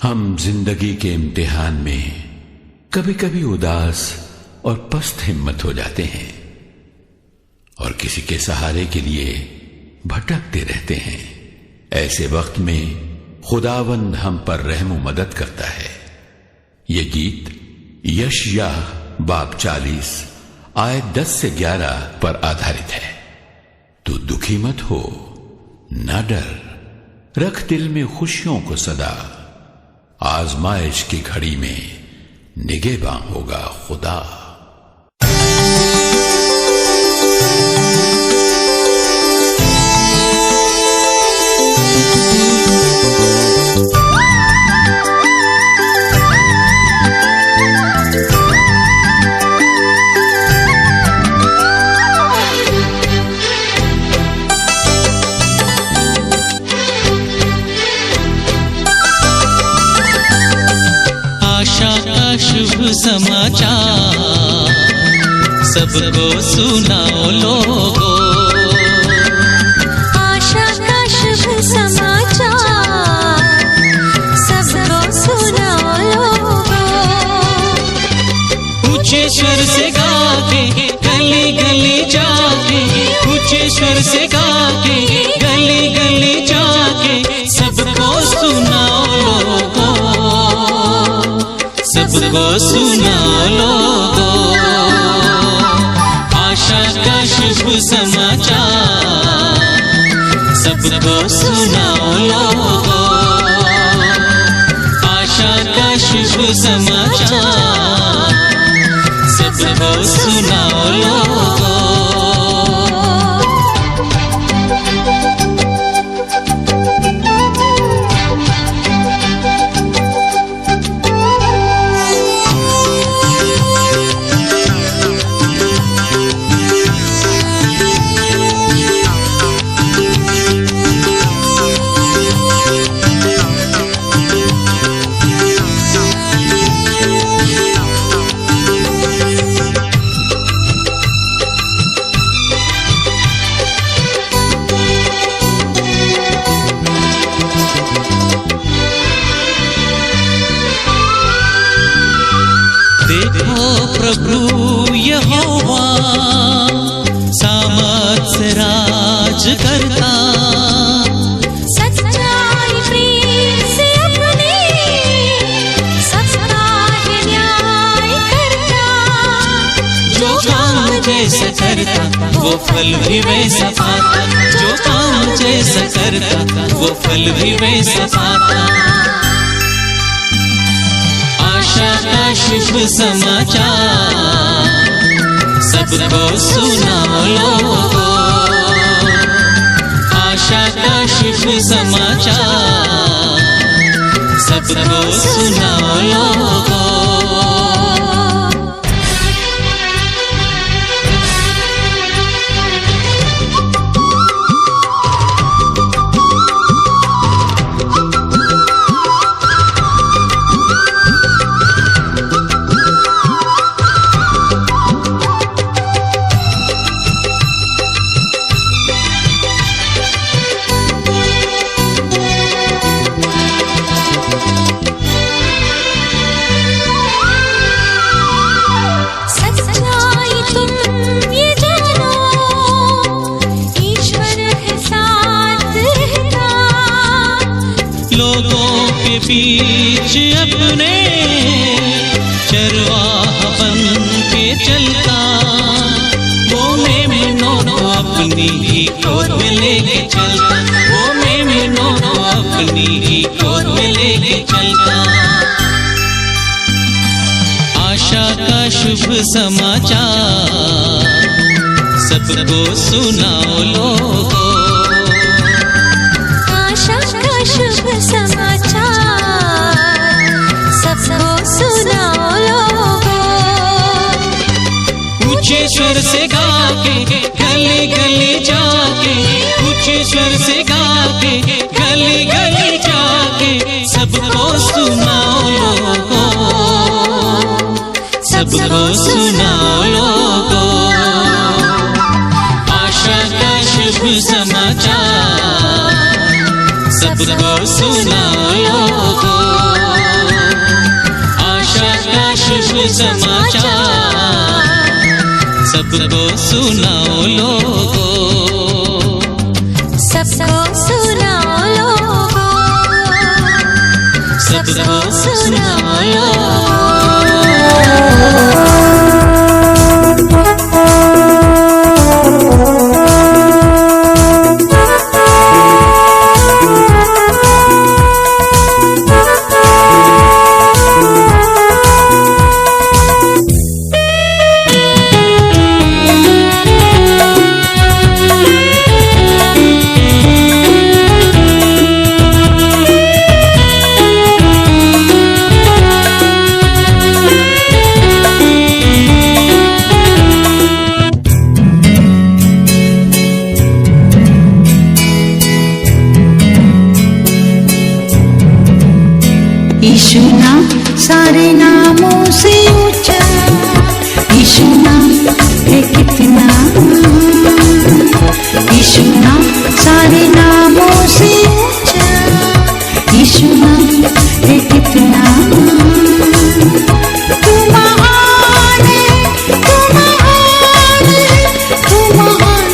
हम जिंदगी के इम्तिहान में कभी कभी उदास और पस्त हिम्मत हो जाते हैं और किसी के सहारे के लिए भटकते रहते हैं। ऐसे वक्त में खुदावंद हम पर रहम मदद करता है। ये गीत यशयाह बाब 40 आयत 10 से 11 पर आधारित है। तू दुखी मत हो, ना डर, रख दिल में खुशियों को सदा, आजमाइश की घड़ी में निगहबां होगा खुदा। शुभ समाचार सबको सुनाओ लोगो, आशा का शुभ समाचार सबको सुनाओ लोगो। ऊंचे स्वर से गा के गली गली जाके, ऊंचे स्वर से गा के गली गली जाके सबको सुनाओ लोगो, सबको सुनाओ लोगो। आशा का शुभ समाचार सबको सुनाओ लोगो, आशा का शुभ समाचार सबको सुनाओ लोगो। देखो प्रभु यहोवा सामर्थ से राज करता, सच्चाई प्रेम से अपने सबका न्याय करता। जो काम जैसा करता वो फल भी वैसा पाता, जो काम जैसा करता वो फल भी वैसा पाता। आशा का शुभ समाचार सबको सुनाओ लोगो, आशा का शुभ समाचार सबको सुनाओ लोगो। लोगों के बीच अपने चरवाह बन के चलता, वो मेमनों को अपनी ही गोद में लेके चलता, वो मेमनों को अपनी ही गोद में लेके चलता। आशा का शुभ समाचार सबको सुनाओ लोगो, आशा का शुभ समाचार सबको सुनाओ लोगो। ऊंचे स्वर से गा के गली गली जाके, ऊंचे स्वर से गा के गली गली जाके सबको सुनाओ लोगो, सबको सुनाओ लोगो। आशा का शुभ समाचार सबको सुनाओ लोगो। शुभ समाचार सबको सुनाओ लोगो, सबको सुनाओ लोगो, सबको सुनाओ लोगो। यीशु नाम सारे नामों से ऊंचा, यीशु नाम है कितना, यीशु नाम सारे नामों से ऊंचा, यीशु नाम है कितना। तू महान है, तू महान है, तू महान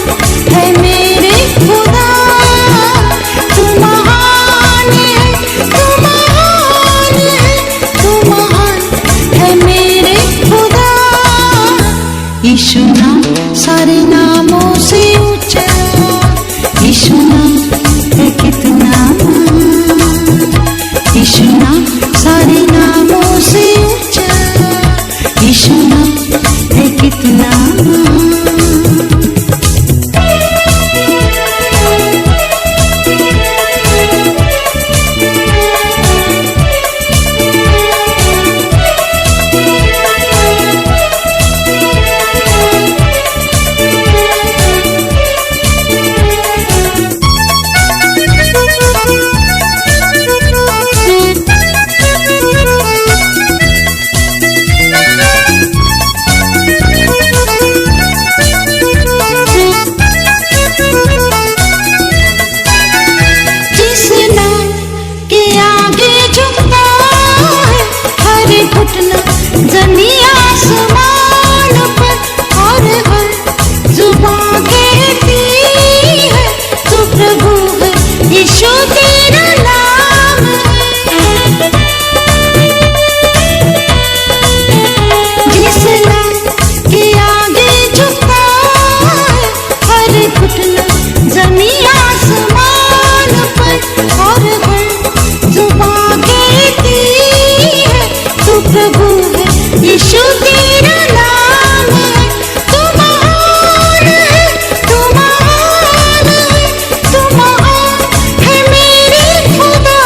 है मेरे खुदा, तू महान है, तू महान है, तू महान है मेरे खुदा। यीशु नाम सारे नामों से ऊंचा, यीशु नाम है कितना, यीशु नाम सारे नामों से ऊंचा, यीशु नाम है कितना। ज़मीं आसमान पर और हर जुबान कहती है तू प्रभु है, यीशु तेरा नाम है। जिस नाम के आगे झुकता है हर घुटना, ज़मीं आसमान पर और हर जुबान कहती है तू प्रभु है, यीशु तेरा नाम है। तू महान है, तू महान है, तू महान है मेरे खुदा,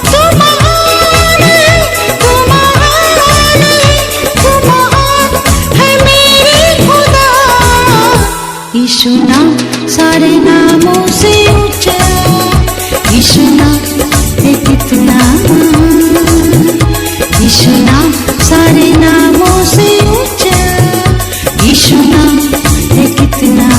तू महान है, तू महान है, तू महान है मेरे खुदा। यीशु नाम सारे नामों से ऊंचा, यीशु नाम है कितना, यीशु नाम सारे नामों से ऊंचा, यीशु नाम है कितना।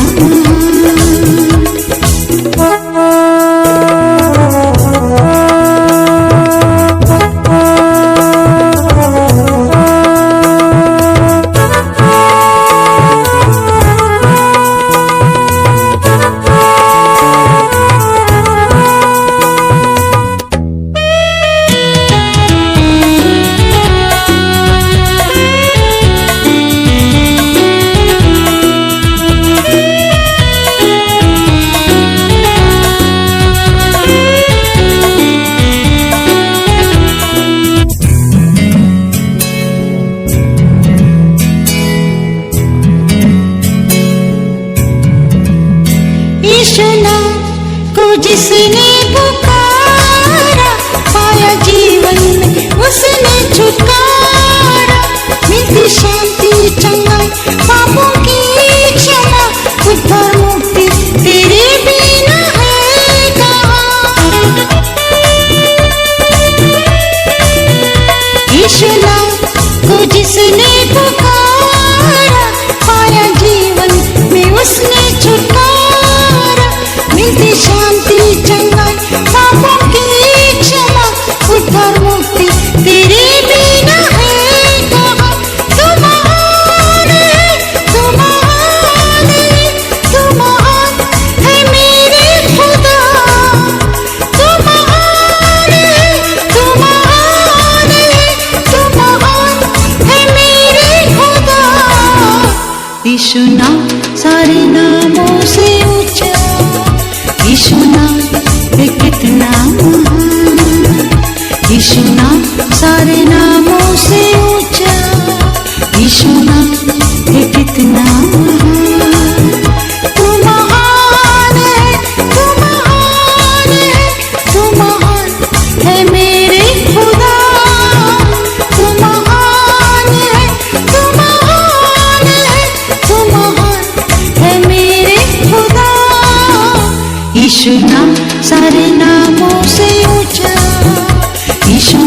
यीशु नाम को जिसने पुकारा, पाया जीवन में उसने छुटकारा, मिलती शांति चंगाई पापों की क्षमा, उद्धार मुक्ति तेरे बिना है कहाँ। यीशु नाम को जिसने पुकारा, पाया जीवन में उसने छुटकारा, मिलती शांति चंगाई पापों की क्षमा, उद्धार मुक्ति तेरे बिना है। यीशु नाम सारे नामों से ऊंचा, यीशु